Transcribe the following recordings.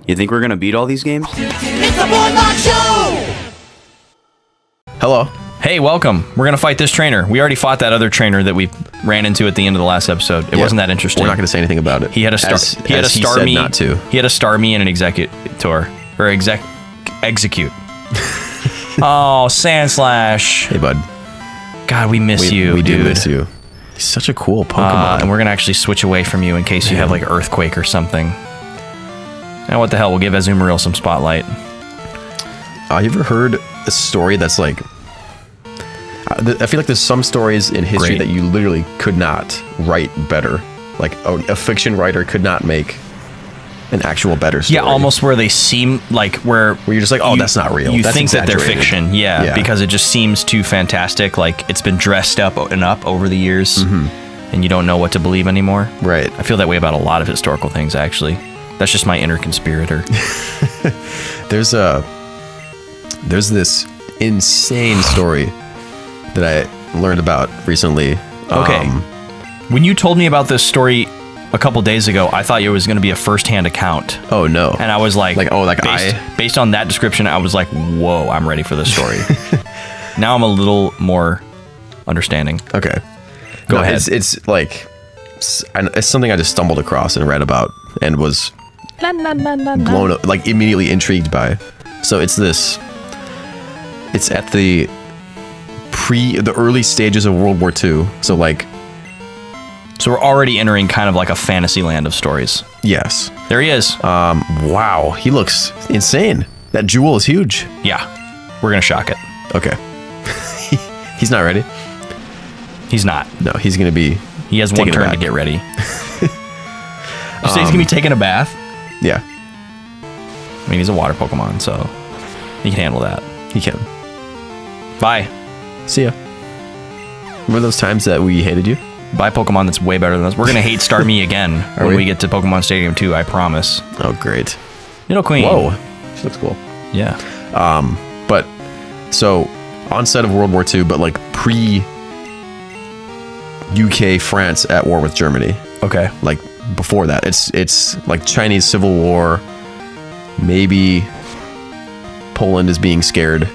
You think we're gonna beat all these games? It's the BOYSLOCKE Show! Hello. Hey, welcome. We're going to fight this trainer. We already fought that other trainer that we ran into at the end of the last episode. It wasn't that interesting. We're not going to say anything about it. He had a star. He had a star me. Not to. He had a star me and an executor or execute. Oh, Sandslash. Hey, bud. God, we miss you. We dude. do miss you. He's such a cool Pokemon. And we're gonna actually switch away from you in case you have like Earthquake or something. Now, what the hell? We'll give Azumarill some spotlight. You ever heard a story that's like? I feel like there's some stories in history that you literally could not write better. Like a fiction writer could not make an actual better story. Yeah, almost where they seem like where you're just like, oh, that's not real. You that's think that they're fiction, yeah, because it just seems too fantastic. Like it's been dressed up and up over the years, and you don't know what to believe anymore. Right. I feel that way about a lot of historical things. Actually, that's just my inner conspirator. There's this insane story that I learned about recently. Okay. When you told me about this story a couple days ago, I thought it was going to be a first-hand account. Oh no! And I was like, based on that description, I was like, whoa, I'm ready for this story. Now I'm a little more understanding. Okay, go ahead. It's like it's something I just stumbled across and read about and was blown up, like immediately intrigued by. So it's at the early stages of World War II. So we're already entering kind of like a fantasy land of stories. Yes. There he is. Wow, he looks insane. That jewel is huge. Yeah, we're gonna shock it. Okay. He's not ready. He's not. No, he's gonna be. He has one turn to get ready. You say he's gonna be taking a bath? Yeah. I mean, he's a water Pokemon, so he can handle that. He can. Bye. See ya. Remember those times that we hated you? Buy Pokemon that's way better than us. We're going to hate Starmie again when we get to Pokemon Stadium 2, I promise. Oh, great. Nidoqueen. Whoa. She looks cool. Yeah. But, so, onset of World War II, but like pre-UK France at war with Germany. Okay. Like, before that. It's like Chinese Civil War. Maybe Poland is being scared,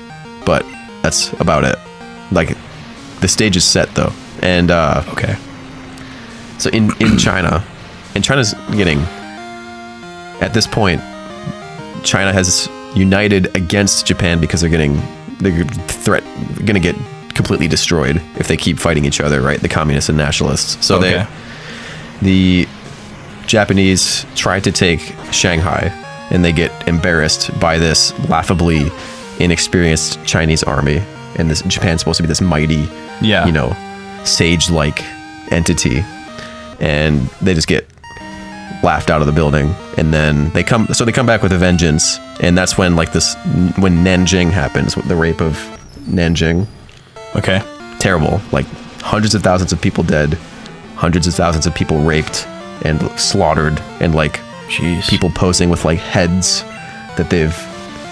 but that's about it. Like, the stage is set, though. And, okay. So in China, and China's getting, at this point, China has united against Japan because they're going to get completely destroyed if they keep fighting each other, right? The communists and nationalists. So the Japanese try to take Shanghai, and they get embarrassed by this laughably inexperienced Chinese army. And this Japan's supposed to be this mighty, sage-like entity, and they just get laughed out of the building. And then they come back with a vengeance, and that's when when Nanjing happens, the rape of Nanjing. Okay. Terrible. Like hundreds of thousands of people dead, hundreds of thousands of people raped and slaughtered, and people posing with heads that they've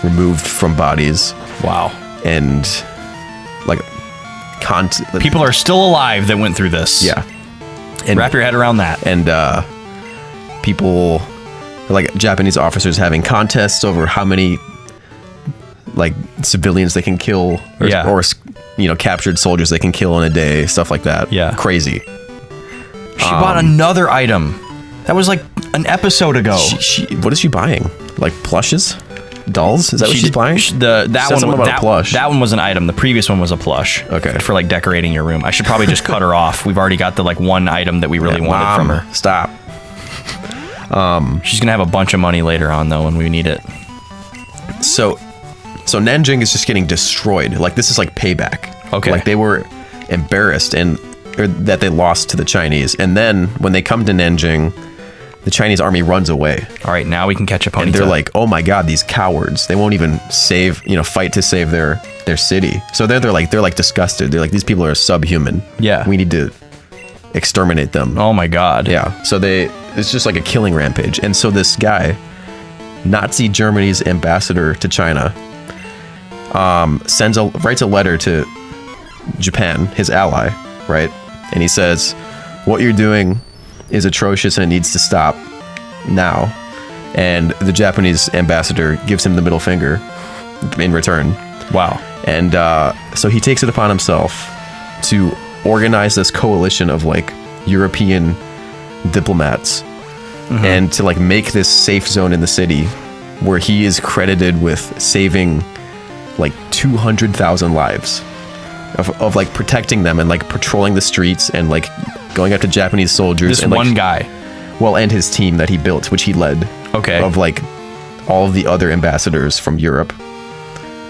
removed from bodies. Wow. And people are still alive that went through this. Yeah. And wrap your head around that. And people, Japanese officers having contests over how many civilians they can kill, or captured soldiers they can kill in a day, stuff like that. Yeah. Crazy. She bought another item. That was an episode ago. What is she buying? Plushes? Dolls? Is that what she's buying? That one was an item. The previous one was a plush. Okay. For decorating your room. I should probably just cut her off. We've already got the one item that we really wanted from her. Stop. She's gonna have a bunch of money later on though when we need it. So Nanjing is just getting destroyed. This is payback. Okay. They were embarrassed that they lost to the Chinese, and then when they come to Nanjing, the Chinese army runs away. All right, now we can catch a Ponyta. And they're like, oh my god, these cowards. They won't even fight to save their city. So they're disgusted. They're like, these people are subhuman. Yeah. We need to exterminate them. Oh my god. Yeah. So it's just a killing rampage. And so this guy, Nazi Germany's ambassador to China, writes a letter to Japan, his ally, right? And he says, what you're doing is atrocious and it needs to stop now. And the Japanese ambassador gives him the middle finger in return. Wow. And so he takes it upon himself to organize this coalition of like European diplomats and to like make this safe zone in the city where he is credited with saving like 200,000 lives of like protecting them and like patrolling the streets and like going after Japanese soldiers. This and one like, guy. Well, and his team that he built, which he led. Okay. Of like all of the other ambassadors from Europe.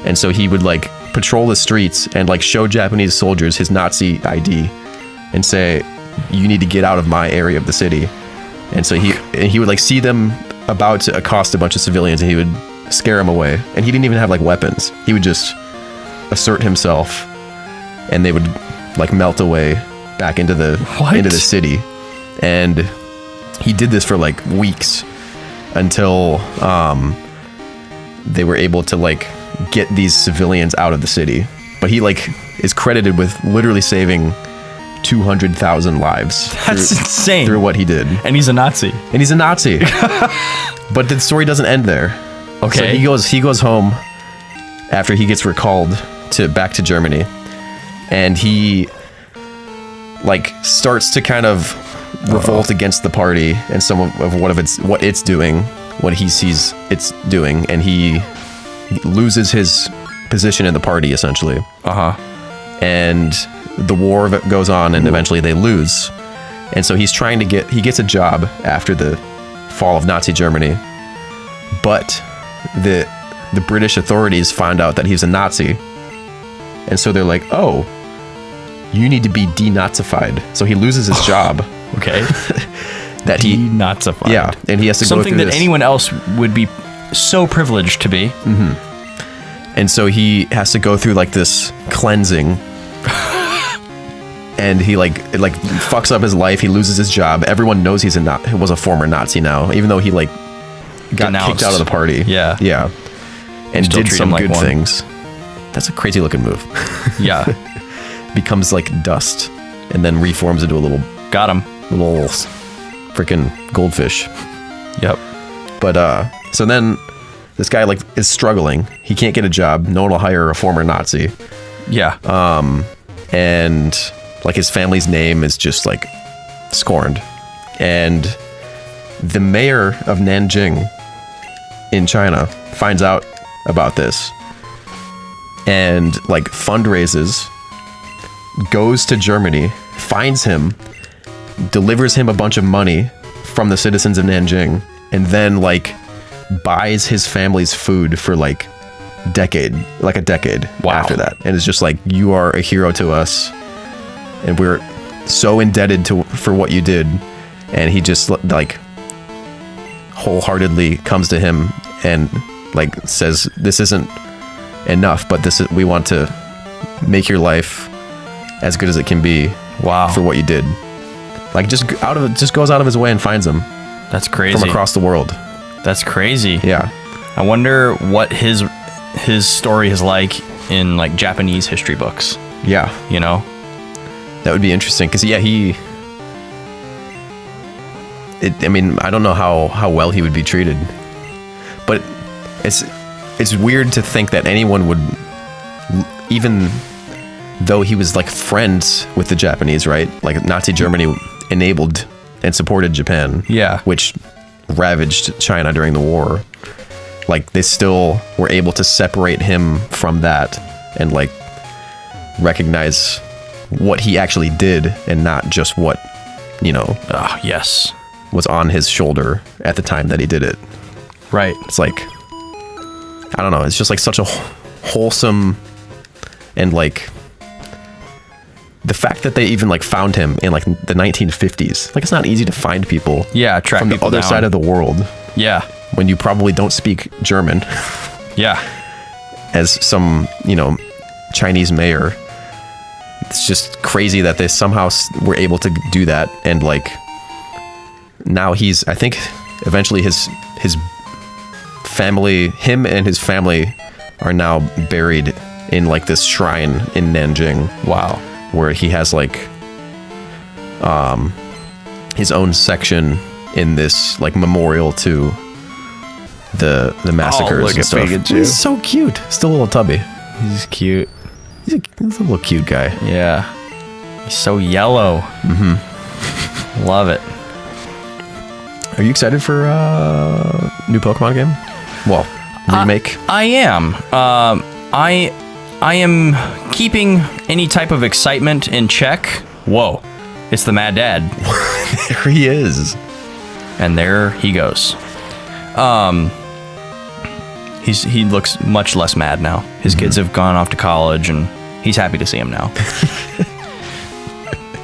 And so he would like patrol the streets and like show Japanese soldiers his Nazi ID and say, you need to get out of my area of the city. And so he would like see them about to accost a bunch of civilians and he would scare them away. And he didn't even have like weapons. He would just assert himself and they would like melt away back into the city. And he did this for like weeks until they were able to like get these civilians out of the city. But he like is credited with literally saving 200,000 lives. That's insane. Through what he did. And he's a Nazi. But the story doesn't end there. Okay. So he goes home after he gets recalled back to Germany, and he like starts to kind of revolt against the party and some of what it's doing, what he sees it's doing, and he loses his position in the party essentially. And the war goes on, and eventually they lose. And so he gets a job after the fall of Nazi Germany, but the British authorities find out that he's a Nazi, and so they're like, oh, you need to be denazified. So he loses his job. Okay. That he denazified. Yeah, and he has to go through something that anyone else would be so privileged to be. And so he has to go through like this cleansing. And he like fucks up his life. He loses his job. Everyone knows he was a former Nazi now, even though he like got kicked out of the party. Yeah. And Still did treat some him like good one. things. That's a crazy looking move. Yeah. Becomes like dust and then reforms into a little Got him. freaking goldfish. Yep. But so then this guy like is struggling. He can't get a job. No one will hire a former Nazi. Yeah. And like his family's name is just like scorned. And the mayor of Nanjing in China finds out about this and like fundraises, goes to Germany, finds him, delivers him a bunch of money from the citizens of Nanjing, and then like buys his family's food for like a decade Wow. after that. And it's just like, you are a hero to us and we're so indebted for what you did. And he just like wholeheartedly comes to him and like says, this isn't enough, but we want to make your life as good as it can be. Wow. For what you did. Like just goes out of his way and finds him That's crazy. from across the world. That's crazy. Yeah. I wonder what his story is like in like Japanese history books. Yeah. You know? That would be interesting because I mean, I don't know how well he would be treated, but it's weird to think that anyone would, even though he was like friends with the Japanese, right? Like Nazi Germany enabled and supported Japan. Yeah. Which ravaged China during the war. Like they still were able to separate him from that and like recognize what he actually did and not just what, Yes. was on his shoulder at the time that he did it. Right. It's like, I don't know, it's just like such a wholesome, and like the fact that they even like found him in like the 1950s. Like it's not easy to find people. Yeah, track from the people other down. side of the world Yeah. when you probably don't speak German Yeah. as some, Chinese mayor. It's just crazy that they somehow were able to do that. And like now I think eventually his family, him and his family are now buried in like this shrine in Nanjing. Wow. Where he has like his own section in this like memorial to the massacres look and at stuff. Pikachu. He's so cute. Still a little tubby. He's cute. He's a little cute guy. Yeah. He's so yellow. Love it. Are you excited for new Pokemon game? Well, remake. I am. I am keeping any type of excitement in check. Whoa. It's the Mad Dad. There he is. And there he goes. He looks much less mad now. His kids have gone off to college, and he's happy to see him now.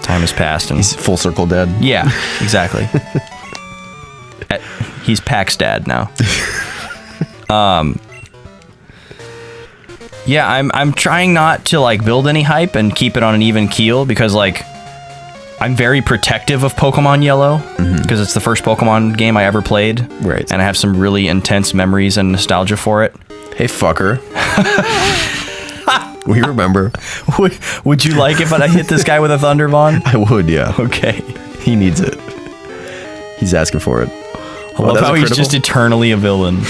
Time has passed, and He's full circle dad. yeah, exactly. He's Pax dad now. Yeah, I'm trying not to like build any hype and keep it on an even keel because like I'm very protective of Pokemon Yellow because it's the first Pokemon game I ever played. Right. And I have some really intense memories and nostalgia for it. Hey, fucker. We remember. Would you like if I hit this guy with a Thunderbond? I would, yeah. Okay. He needs it. He's asking for it. I love how he's just eternally a villain.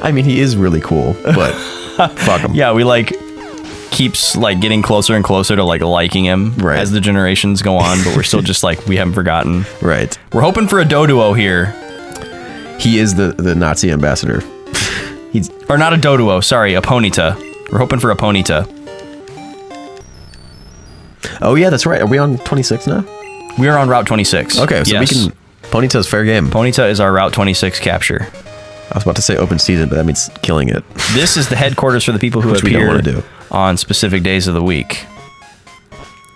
I mean, he is really cool, but fuck him. Yeah, we like keeps like getting closer and closer to like liking him as the generations go on, but we're still just like we haven't forgotten. Right. We're hoping for a Doduo here. He is the Nazi ambassador. Or not a Doduo, sorry, a Ponyta. We're hoping for a Ponyta. Oh yeah, that's right. Are we on 26 now? We are on Route 26. Okay, so we can. Ponyta's fair game. Ponyta is our Route 26 capture. I was about to say open season, but that means killing it. This is the headquarters for the people who Which we don't appear wanna do. on specific days of the week.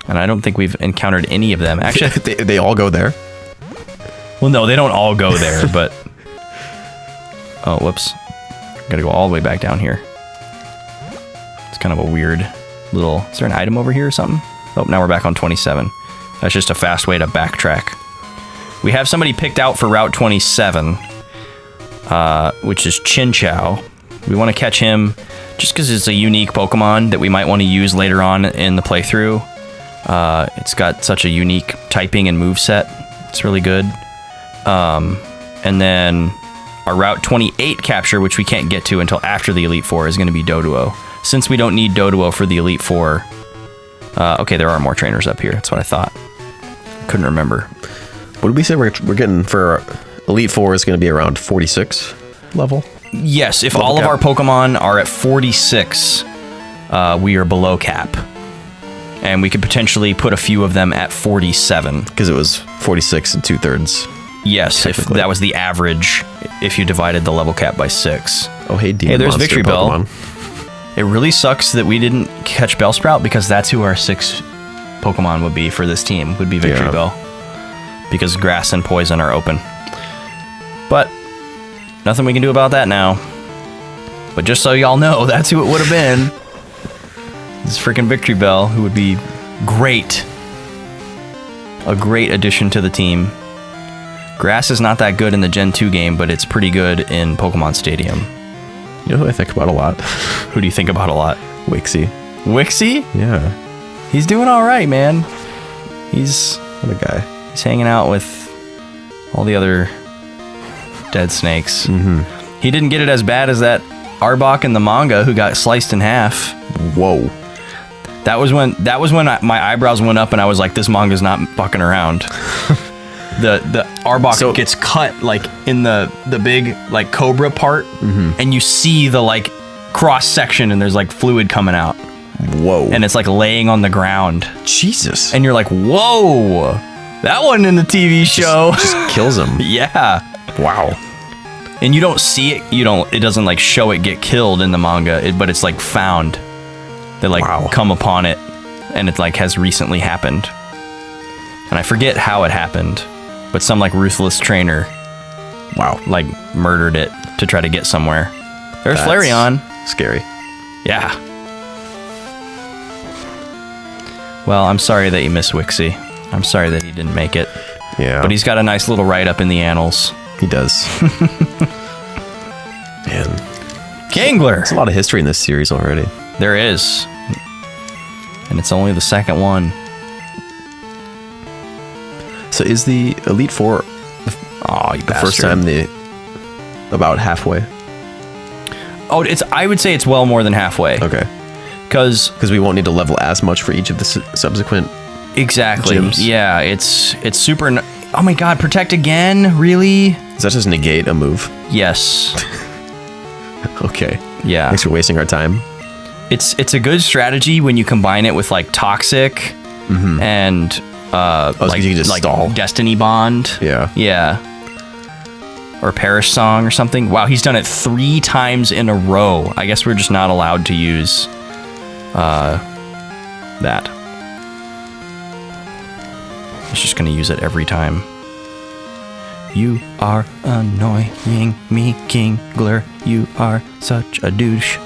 And I don't think we've encountered any of them. Actually, they all go there. well, no, they don't all go there, but... Oh, whoops. Gotta go all the way back down here. It's kind of a weird little... Is there an item over here or something? Oh, now we're back on 27. That's just a fast way to backtrack. We have somebody picked out for Route 27, which is Chinchou. We want to catch him just because it's a unique Pokemon that we might want to use later on in the playthrough. It's got such a unique typing and moveset. It's really good. And then our Route 28 capture, which we can't get to until after the Elite Four, is going to be Doduo. Since we don't need Doduo for the Elite Four... okay, there are more trainers up here. That's what I thought. Couldn't remember. What did we say we're getting for Elite Four is going to be around 46 level? Yes, if level all cap. of our Pokemon are at 46, we are below cap. And we could potentially put a few of them at 47. Because it was 46 and 2/3. Yes, if that was the average, if you divided the level cap by 6. Oh, hey, Demon Hey, there's Monster Victory Bell. Pokemon. It really sucks that we didn't catch Bellsprout because that's who our 6 Pokemon would be for this team, would be Victory Bell. Because Grass and Poison are open. But nothing we can do about that now. But just so y'all know, that's who it would have been. This freaking Victory Bell, who would be great. A great addition to the team. Grass is not that good in the Gen 2 game, but it's pretty good in Pokemon Stadium. You know who I think about a lot? Who do you think about a lot? Wixie. Wixie? Yeah. He's doing all right, man. He's What a guy. hanging out with all the other dead snakes. He didn't get it as bad as that Arbok in the manga who got sliced in half. Whoa. That was when my eyebrows went up and I was like, this manga's not fucking around. The Arbok gets cut like in the big like cobra part, and you see the like cross section and there's like fluid coming out. Whoa. And it's like laying on the ground. Jesus. And you're like, whoa, that wasn't in the TV show. Just kills him. Yeah. Wow. And you don't see it. It doesn't like show it get killed in the manga, but it's like found. They like come upon it, and it like has recently happened. And I forget how it happened, but some like ruthless trainer, like murdered it to try to get somewhere. There's Flareon. Scary. Yeah. Well, I'm sorry that you missed Wixie. I'm sorry that he didn't make it. Yeah. But he's got a nice little write-up in the annals. He does. Man. Gangler! There's a lot of history in this series already. There is. And it's only the second one. So is the Elite Four Oh, you the first time the about halfway? Oh, I would say it's well more than halfway. Okay. Because we won't need to level as much for each of the subsequent. Exactly. Gyms. Yeah, it's super. Oh my God! Protect again? Really? Does that just negate a move? Yes. Okay. Yeah. Thanks for wasting our time. It's a good strategy when you combine it with like Toxic and like you can just stall. Destiny Bond. Yeah. Yeah. Or Perish Song or something. Wow, he's done it 3 times in a row. I guess we're just not allowed to use that. It's just gonna use it every time. You are annoying me, Kingler. You are such a douche.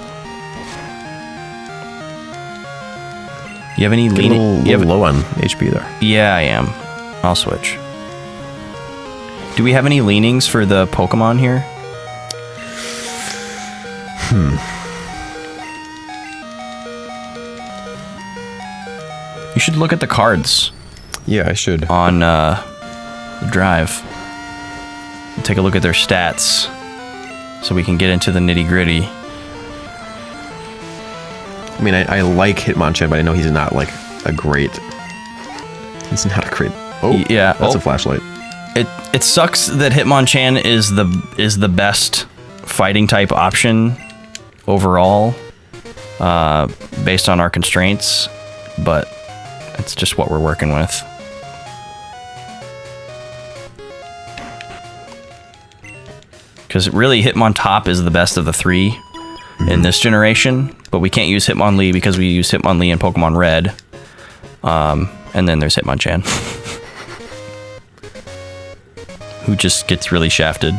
You have any leaning? A little low on HP there. Yeah, I am. I'll switch. Do we have any leanings for the Pokemon here? You should look at the cards Yeah, I should. on the drive. Take a look at their stats so we can get into the nitty-gritty. I mean, I like Hitmonchan, but I know he's not like a great. He's not a great. Oh, Yeah. That's Oh. a flashlight. It sucks that Hitmonchan is the best fighting type option overall, based on our constraints, but it's just what we're working with. Because really, Hitmontop is the best of the 3 in this generation, but we can't use Hitmonlee because we use Hitmonlee in Pokemon Red. And then there's Hitmonchan, who just gets really shafted.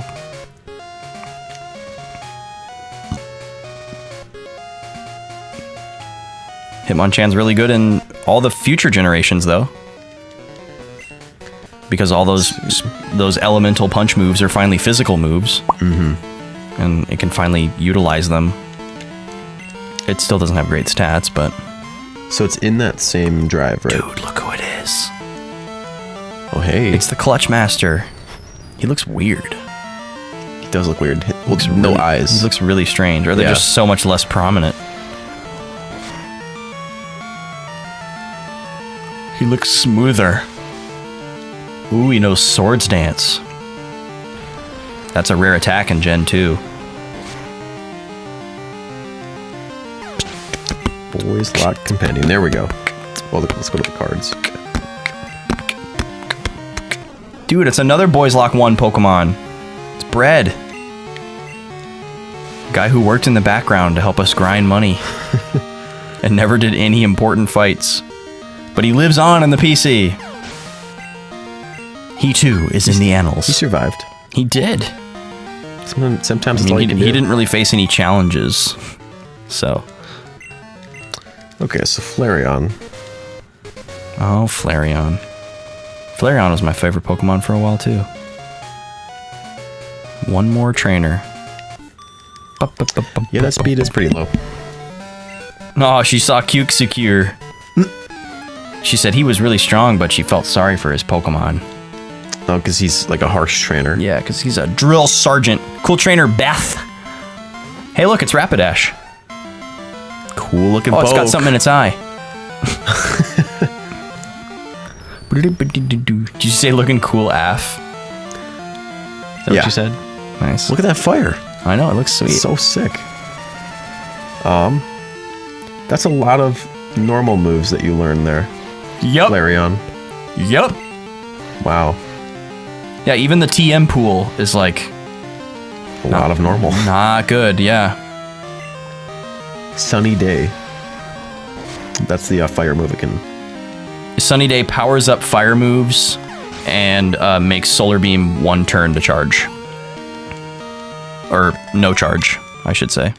Hitmonchan's really good in all the future generations, though, because all those elemental punch moves are finally physical moves, and it can finally utilize them. It still doesn't have great stats, but So it's in that same drive, right? dude, look who it is. Oh, hey. It's the Clutch Master. He looks weird. He does look weird. Looks no really- eyes. He looks really strange, or they're Yeah. just so much less prominent. He looks smoother. Ooh, he knows Swords Dance. That's a rare attack in Gen 2. BOYSLOCKE Compendium. There we go. Well, let's go to the cards. Dude, it's another BOYSLOCKE 1 Pokemon. It's Bread. Guy who worked in the background to help us grind money. And never did any important fights. But he lives on in the PC. He too is in the annals. He survived. He did. Sometimes I it's all mean, you can he do. didn't really face any challenges. So. Okay, so Flareon. Oh, Flareon. Flareon was my favorite Pokemon for a while, too. One more trainer. Yeah, that speed is pretty low. Oh, she saw Cukesecure. She said he was really strong, but she felt sorry for his Pokemon. Oh, because he's like a harsh trainer. Yeah, because he's a drill sergeant. Cool trainer, Beth. Hey, look, it's Rapidash. Cool looking Oh, it's got poke. something in its eye. Did you say looking cool AF? Is that Yeah. what you said? Nice. Look at that fire. I know, it looks sweet. So sick. That's a lot of normal moves that you learn there, Yup. Flareon. Yup. Wow, Yeah, even the TM pool is like a lot of normal. not good. Yeah. Sunny Day. That's the fire move it can. Sunny Day powers up fire moves and makes Solar Beam 1 turn to charge. Or no charge, I should say.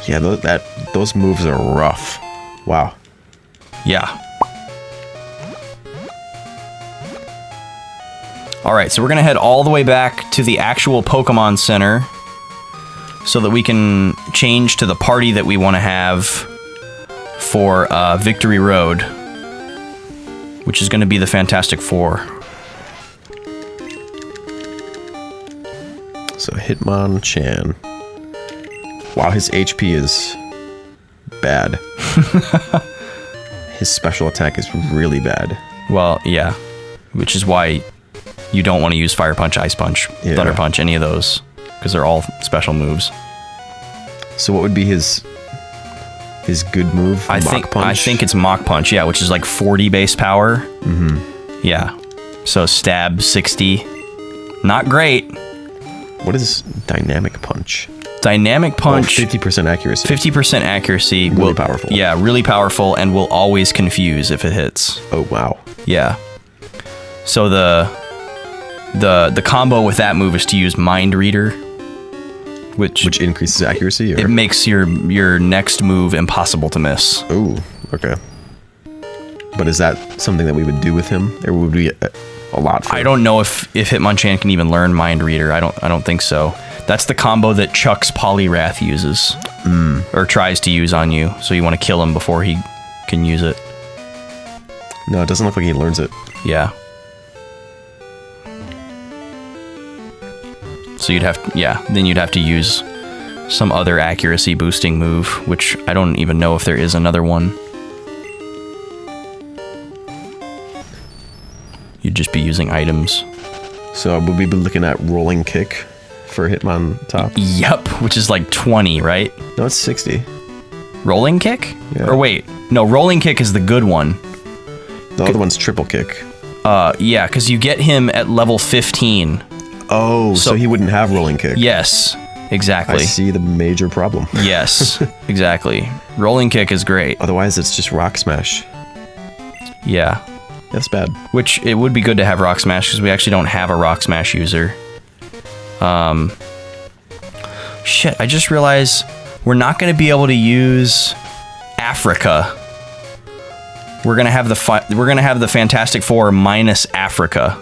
Yeah, those moves are rough. Wow. Yeah. All right, so we're going to head all the way back to the actual Pokemon Center so that we can change to the party that we want to have for Victory Road. which is going to be the Fantastic Four. So Hitmonchan. Wow, his HP is bad. His special attack is really bad. Well, yeah, which is why you don't want to use Fire Punch, Ice Punch, Thunder Punch, any of those, because they're all special moves. So what would be his good move? I think it's Mach Punch, yeah, which is like 40 base power. Mm-hmm. Yeah. So stab 60. Not great. What is Dynamic Punch? Dynamic Punch. 50% accuracy. 50% accuracy. Really powerful. Yeah, really powerful, and will always confuse if it hits. Oh, wow. Yeah. So the combo with that move is to use Mind Reader, which increases accuracy? Or? It makes your next move impossible to miss. Ooh, okay. But is that something that we would do with him? Or would we a lot for him? I don't know if Hitmonchan can even learn Mind Reader. I don't think so. That's the combo that Chuck's Poliwrath uses. Or tries to use on you. So you want to kill him before he can use it. No, it doesn't look like he learns it. Yeah. So then you'd have to use some other accuracy boosting move, which I don't even know if there is another one. You'd just be using items. So would we be looking at Rolling Kick for Hitmontop? Yep, which is like 20, right? No, it's 60. Rolling Kick? Yeah. Or wait, no, Rolling Kick is the good one. The other one's Triple Kick. Yeah, because you get him at level 15. Oh, so he wouldn't have Rolling Kick. Yes, exactly. I see the major problem. Yes, exactly. Rolling Kick is great. Otherwise, it's just Rock Smash. Yeah. That's bad. Which, it would be good to have Rock Smash, because we actually don't have a Rock Smash user. Shit, I just realized we're not going to be able to use Africa. We're going to have the Fantastic Four minus Africa.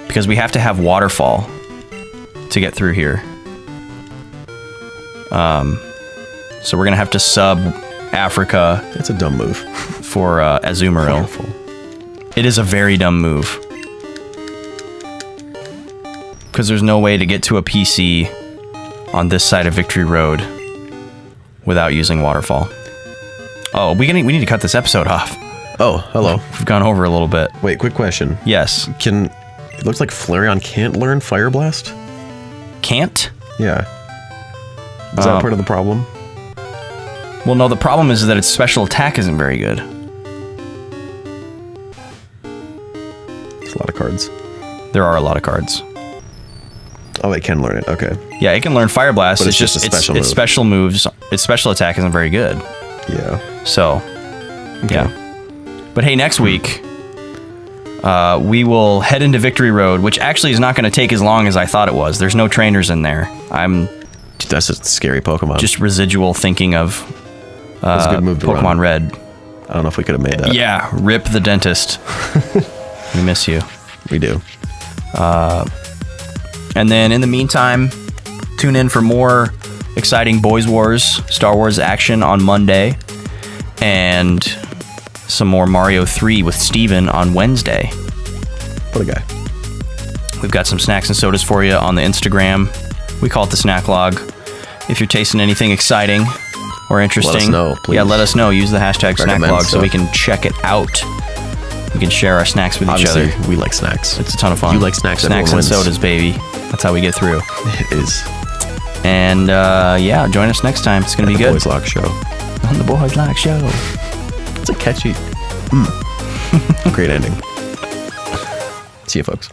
Because we have to have Waterfall to get through here. So we're going to have to sub Africa. It's a dumb move. For Azumarill. Powerful. It is a very dumb move. Because there's no way to get to a PC on this side of Victory Road without using Waterfall. Oh, we need to cut this episode off. Oh, hello. We've gone over a little bit. Wait, quick question. Yes. It looks like Flareon can't learn Fire Blast? Can't? Yeah. Is that part of the problem? Well, no, the problem is that its special attack isn't very good. It's a lot of cards. There are a lot of cards. Oh, it can learn it. Okay. Yeah, it can learn Fire Blast. But it's just a special move. Its special moves. Its special attack isn't very good. Yeah. So, yeah. But hey, next week, we will head into Victory Road, which actually is not going to take as long as I thought it was. There's no trainers in there. That's a scary Pokemon. Just residual thinking of That's a good move to Pokemon run. Red. I don't know if we could have made that. Yeah, rip the dentist. We miss you. We do. And then in the meantime, tune in for more exciting Boys Wars, Star Wars action on Monday, and some more Mario 3 with Steven on Wednesday. What a guy. We've got some snacks and sodas for you on the Instagram. We call it the Snack Log. If you're tasting anything exciting or interesting, let us know, please. Yeah, let us know. Use the hashtag Recommend SnackLog so we stuff. can check it out. We can share our snacks with Obviously, each other. we like snacks. It's a ton of fun. You like snacks, Snacks and everyone wins. sodas, baby. That's how we get through. It is. And yeah, join us next time. It's going to be good. BOYSLOCKE Show. On the BOYSLOCKE Show. It's a catchy. Great ending. See you, folks.